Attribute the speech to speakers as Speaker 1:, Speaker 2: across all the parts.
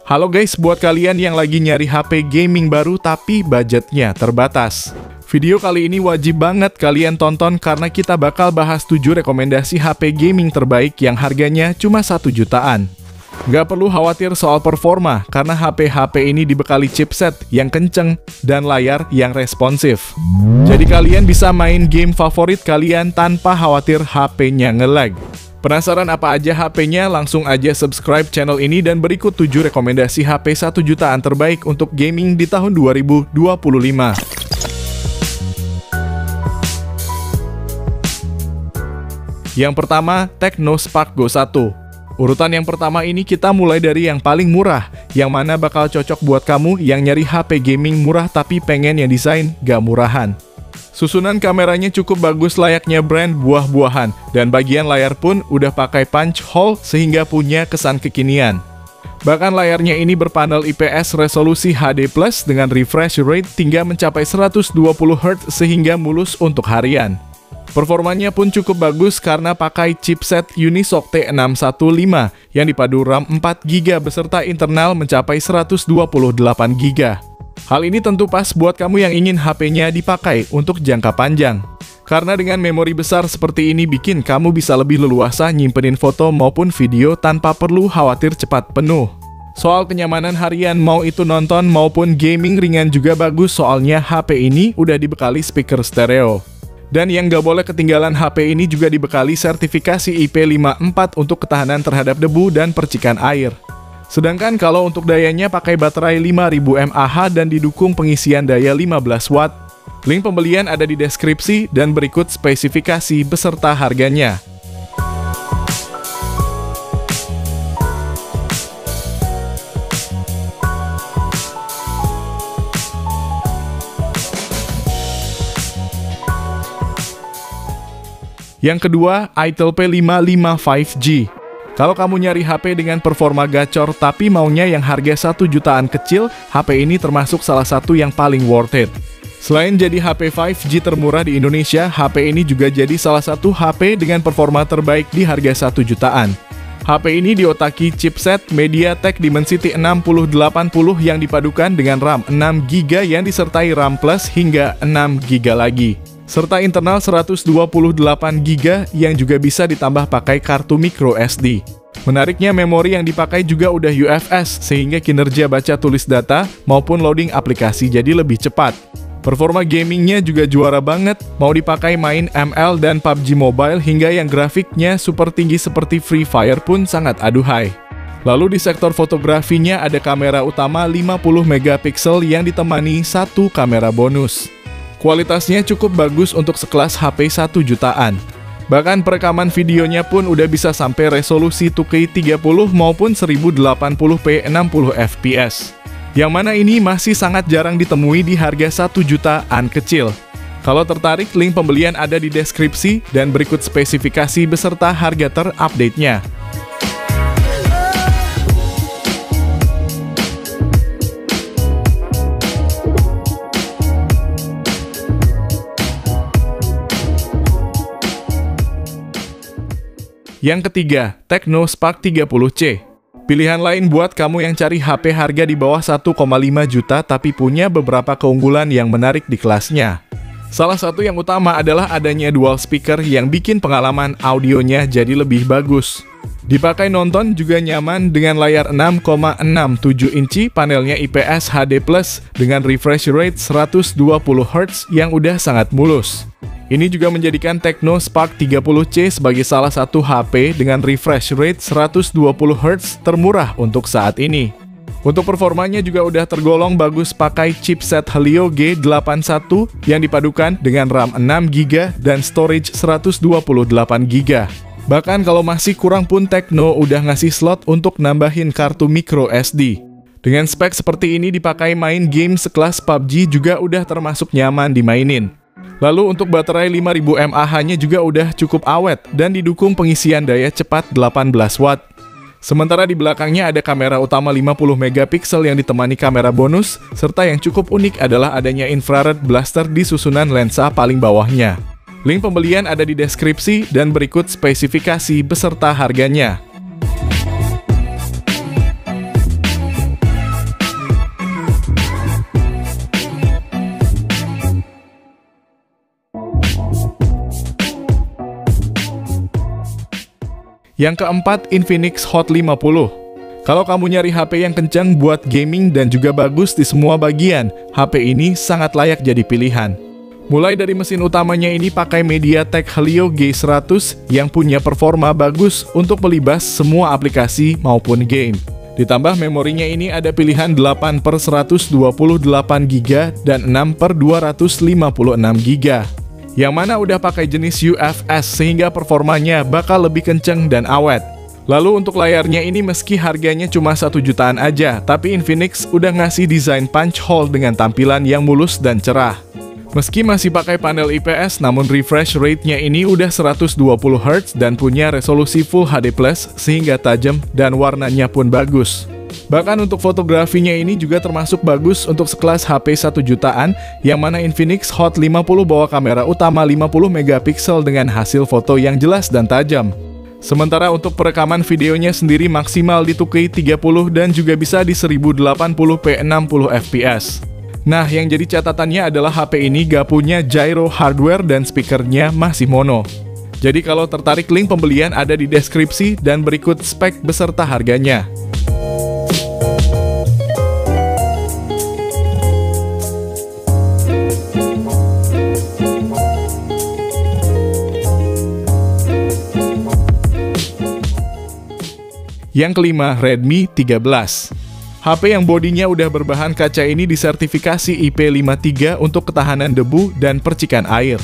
Speaker 1: Halo guys, buat kalian yang lagi nyari HP gaming baru tapi budgetnya terbatas. Video kali ini wajib banget kalian tonton karena kita bakal bahas 7 rekomendasi HP gaming terbaik yang harganya cuma 1 jutaan. Gak perlu khawatir soal performa karena HP-HP ini dibekali chipset yang kenceng dan layar yang responsif. Jadi kalian bisa main game favorit kalian tanpa khawatir HP-nya nge-lag. Penasaran apa aja HP-nya? Langsung aja subscribe channel ini dan berikut 7 rekomendasi HP 1 jutaan terbaik untuk gaming di tahun 2025. Yang pertama, Tecno Spark Go 1. Urutan yang pertama ini kita mulai dari yang paling murah, yang mana bakal cocok buat kamu yang nyari HP gaming murah tapi pengen yang desain gak murahan. Susunan kameranya cukup bagus layaknya brand buah-buahan, dan bagian layar pun udah pakai punch hole sehingga punya kesan kekinian. Bahkan layarnya ini berpanel IPS resolusi HD+ dengan refresh rate hingga mencapai 120 Hz sehingga mulus untuk harian. Performanya pun cukup bagus karena pakai chipset Unisoc T615 yang dipadu RAM 4GB beserta internal mencapai 128GB. Hal ini tentu pas buat kamu yang ingin HP-nya dipakai untuk jangka panjang. Karena dengan memori besar seperti ini bikin kamu bisa lebih leluasa nyimpenin foto maupun video tanpa perlu khawatir cepat penuh. Soal kenyamanan harian mau itu nonton maupun gaming ringan juga bagus soalnya HP ini udah dibekali speaker stereo. Dan yang gak boleh ketinggalan HP ini juga dibekali sertifikasi IP54 untuk ketahanan terhadap debu dan percikan air. Sedangkan kalau untuk dayanya pakai baterai 5000 mAh dan didukung pengisian daya 15 watt. Link pembelian ada di deskripsi dan berikut spesifikasi beserta harganya. Yang kedua, Itel P55 5G. Kalau kamu nyari HP dengan performa gacor tapi maunya yang harga 1 jutaan kecil, HP ini termasuk salah satu yang paling worth it. Selain jadi HP 5G termurah di Indonesia, HP ini juga jadi salah satu HP dengan performa terbaik di harga 1 jutaan. HP ini diotaki chipset MediaTek Dimensity 6080 yang dipadukan dengan RAM 6GB yang disertai RAM Plus hingga 6GB lagi. Serta internal 128GB yang juga bisa ditambah pakai kartu micro SD. Menariknya memori yang dipakai juga udah UFS sehingga kinerja baca tulis data maupun loading aplikasi jadi lebih cepat. Performa gamingnya juga juara banget, mau dipakai main ML dan PUBG Mobile hingga yang grafiknya super tinggi seperti Free Fire pun sangat aduhai. Lalu di sektor fotografinya ada kamera utama 50MP yang ditemani satu kamera bonus. Kualitasnya cukup bagus untuk sekelas HP 1 jutaan. Bahkan perekaman videonya pun udah bisa sampai resolusi 2K 30 maupun 1080p 60fps. Yang mana ini masih sangat jarang ditemui di harga 1 jutaan kecil. Kalau tertarik, link pembelian ada di deskripsi dan berikut spesifikasi beserta harga terupdate-nya. Yang ketiga, Tecno Spark 30C. Pilihan lain buat kamu yang cari HP harga di bawah 1,5 juta tapi punya beberapa keunggulan yang menarik di kelasnya. Salah satu yang utama adalah adanya dual speaker yang bikin pengalaman audionya jadi lebih bagus. Dipakai nonton juga nyaman dengan layar 6,67 inci, panelnya IPS HD+, dengan refresh rate 120Hz yang udah sangat mulus. Ini juga menjadikan Tecno Spark 30C sebagai salah satu HP dengan refresh rate 120Hz termurah untuk saat ini. Untuk performanya juga udah tergolong bagus pakai chipset Helio G81 yang dipadukan dengan RAM 6GB dan storage 128GB. Bahkan kalau masih kurang pun Tecno udah ngasih slot untuk nambahin kartu micro SD. Dengan spek seperti ini dipakai main game sekelas PUBG juga udah termasuk nyaman dimainin. Lalu untuk baterai 5000 mAh-nya juga udah cukup awet dan didukung pengisian daya cepat 18 watt. Sementara di belakangnya ada kamera utama 50MP yang ditemani kamera bonus, serta yang cukup unik adalah adanya infrared blaster di susunan lensa paling bawahnya. Link pembelian ada di deskripsi dan berikut spesifikasi beserta harganya. Yang keempat, Infinix Hot 50. Kalau kamu nyari HP yang kencang buat gaming dan juga bagus di semua bagian, HP ini sangat layak jadi pilihan. Mulai dari mesin utamanya ini pakai MediaTek Helio G100 yang punya performa bagus untuk melibas semua aplikasi maupun game. Ditambah memorinya ini ada pilihan 8/128GB dan 6/256GB. Yang mana udah pakai jenis UFS sehingga performanya bakal lebih kenceng dan awet. Lalu untuk layarnya ini meski harganya cuma 1 jutaan aja, tapi Infinix udah ngasih desain punch hole dengan tampilan yang mulus dan cerah. Meski masih pakai panel IPS, namun refresh rate-nya ini udah 120Hz dan punya resolusi Full HD+, sehingga tajam dan warnanya pun bagus. Bahkan untuk fotografinya ini juga termasuk bagus untuk sekelas HP 1 jutaan, yang mana Infinix Hot 50 bawa kamera utama 50MP dengan hasil foto yang jelas dan tajam. Sementara untuk perekaman videonya sendiri maksimal di 2K30 dan juga bisa di 1080p 60fps. Nah, yang jadi catatannya adalah HP ini gak punya gyro hardware dan speakernya masih mono. Jadi kalau tertarik, link pembelian ada di deskripsi dan berikut spek beserta harganya. Yang kelima, Redmi 13. HP yang bodinya udah berbahan kaca ini disertifikasi IP53 untuk ketahanan debu dan percikan air.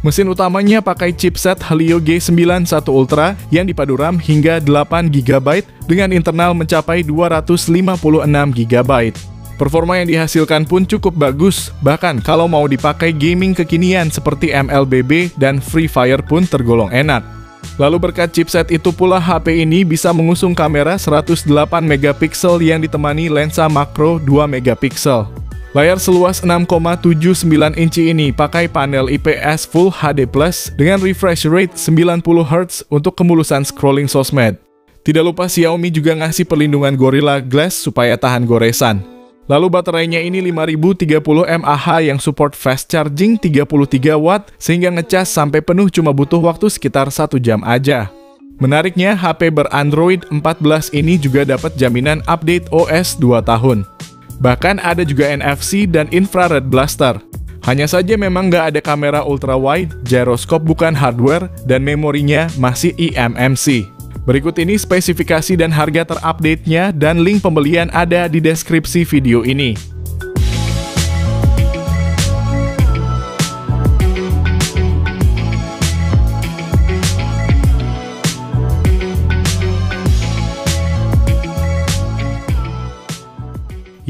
Speaker 1: Mesin utamanya pakai chipset Helio G91 Ultra yang dipadu RAM hingga 8GB dengan internal mencapai 256GB. Performa yang dihasilkan pun cukup bagus, bahkan kalau mau dipakai gaming kekinian seperti MLBB dan Free Fire pun tergolong enak. Lalu berkat chipset itu pula HP ini bisa mengusung kamera 108MP yang ditemani lensa makro 2MP. Layar seluas 6,79 inci ini pakai panel IPS Full HD+ dengan refresh rate 90Hz untuk kemulusan scrolling sosmed. Tidak lupa Xiaomi juga ngasih perlindungan Gorilla Glass supaya tahan goresan. Lalu baterainya ini 5030 mAh yang support fast charging 33W sehingga ngecas sampai penuh cuma butuh waktu sekitar 1 jam aja. Menariknya, HP ber-Android 14 ini juga dapat jaminan update OS 2 tahun. Bahkan ada juga NFC dan infrared blaster. Hanya saja memang nggak ada kamera ultra wide, gyroscope bukan hardware, dan memorinya masih eMMC. Berikut ini spesifikasi dan harga terupdate-nya dan link pembelian ada di deskripsi video ini.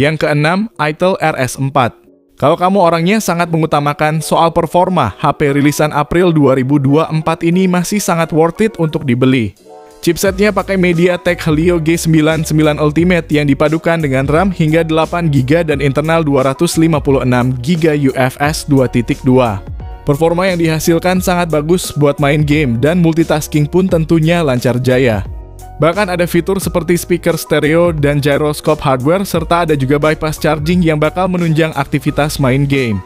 Speaker 1: Yang keenam, Itel RS4. Kalau kamu orangnya sangat mengutamakan soal performa, HP rilisan April 2024 ini masih sangat worth it untuk dibeli. Chipsetnya pakai MediaTek Helio G99 Ultimate yang dipadukan dengan RAM hingga 8GB dan internal 256GB UFS 2.2. Performa yang dihasilkan sangat bagus buat main game dan multitasking pun tentunya lancar jaya. Bahkan ada fitur seperti speaker stereo dan gyroscope hardware serta ada juga bypass charging yang bakal menunjang aktivitas main game.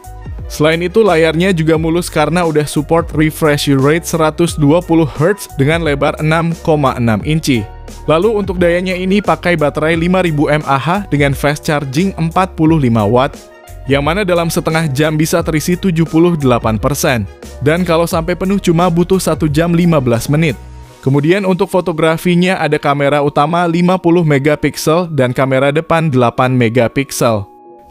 Speaker 1: Selain itu, layarnya juga mulus karena udah support refresh rate 120Hz dengan lebar 6,6 inci. Lalu untuk dayanya ini pakai baterai 5000 mAh dengan fast charging 45W, yang mana dalam setengah jam bisa terisi 78%. Dan kalau sampai penuh cuma butuh 1 jam 15 menit. Kemudian untuk fotografinya ada kamera utama 50MP dan kamera depan 8MP.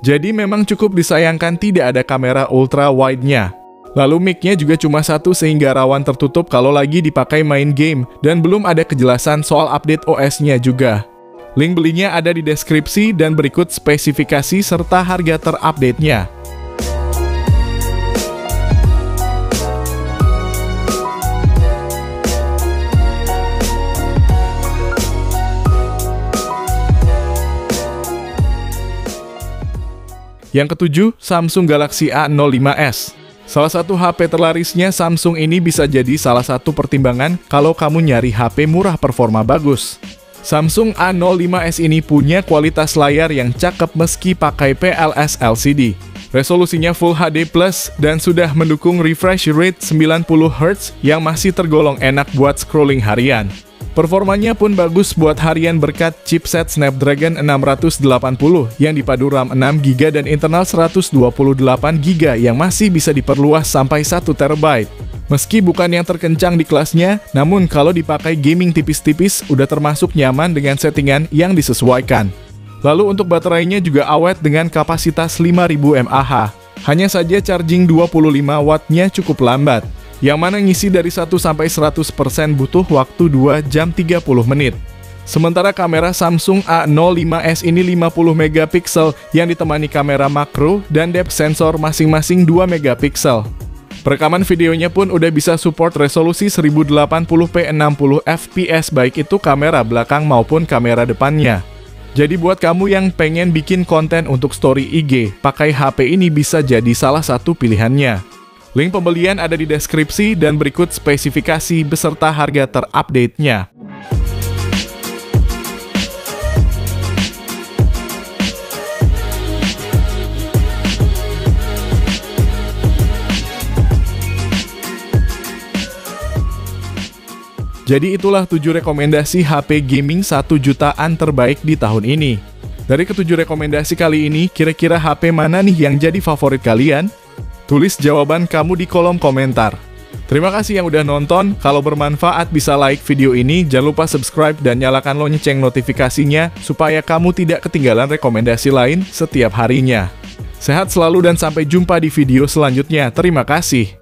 Speaker 1: Jadi memang cukup disayangkan tidak ada kamera ultra wide-nya. Lalu mic-nya juga cuma satu sehingga rawan tertutup kalau lagi dipakai main game dan belum ada kejelasan soal update OS-nya juga. Link belinya ada di deskripsi dan berikut spesifikasi serta harga terupdate-nya. Yang ketujuh, Samsung Galaxy A05s. Salah satu HP terlarisnya Samsung ini bisa jadi salah satu pertimbangan kalau kamu nyari HP murah performa bagus. Samsung A05s ini punya kualitas layar yang cakep meski pakai PLS LCD. Resolusinya Full HD+, dan sudah mendukung refresh rate 90Hz yang masih tergolong enak buat scrolling harian. Performanya pun bagus buat harian berkat chipset Snapdragon 680 yang dipadu RAM 6GB dan internal 128GB yang masih bisa diperluas sampai 1 TB. Meski bukan yang terkencang di kelasnya, namun kalau dipakai gaming tipis-tipis udah termasuk nyaman dengan settingan yang disesuaikan. Lalu untuk baterainya juga awet dengan kapasitas 5000 mAh. Hanya saja charging 25 wattnya cukup lambat, yang mana ngisi dari 1-100% butuh waktu 2 jam 30 menit. Sementara kamera Samsung A05s ini 50 megapiksel yang ditemani kamera makro dan depth sensor masing-masing 2 megapiksel. Perekaman videonya pun udah bisa support resolusi 1080p 60 fps baik itu kamera belakang maupun kamera depannya. Jadi buat kamu yang pengen bikin konten untuk story IG, pakai HP ini bisa jadi salah satu pilihannya. Link pembelian ada di deskripsi dan berikut spesifikasi beserta harga terupdate-nya. Jadi itulah 7 rekomendasi HP gaming 1 jutaan terbaik di tahun ini. Dari ke-7 rekomendasi kali ini, kira-kira HP mana nih yang jadi favorit kalian? Tulis jawaban kamu di kolom komentar. Terima kasih yang udah nonton, kalau bermanfaat bisa like video ini, jangan lupa subscribe dan nyalakan lonceng notifikasinya, supaya kamu tidak ketinggalan rekomendasi lain setiap harinya. Sehat selalu dan sampai jumpa di video selanjutnya, terima kasih.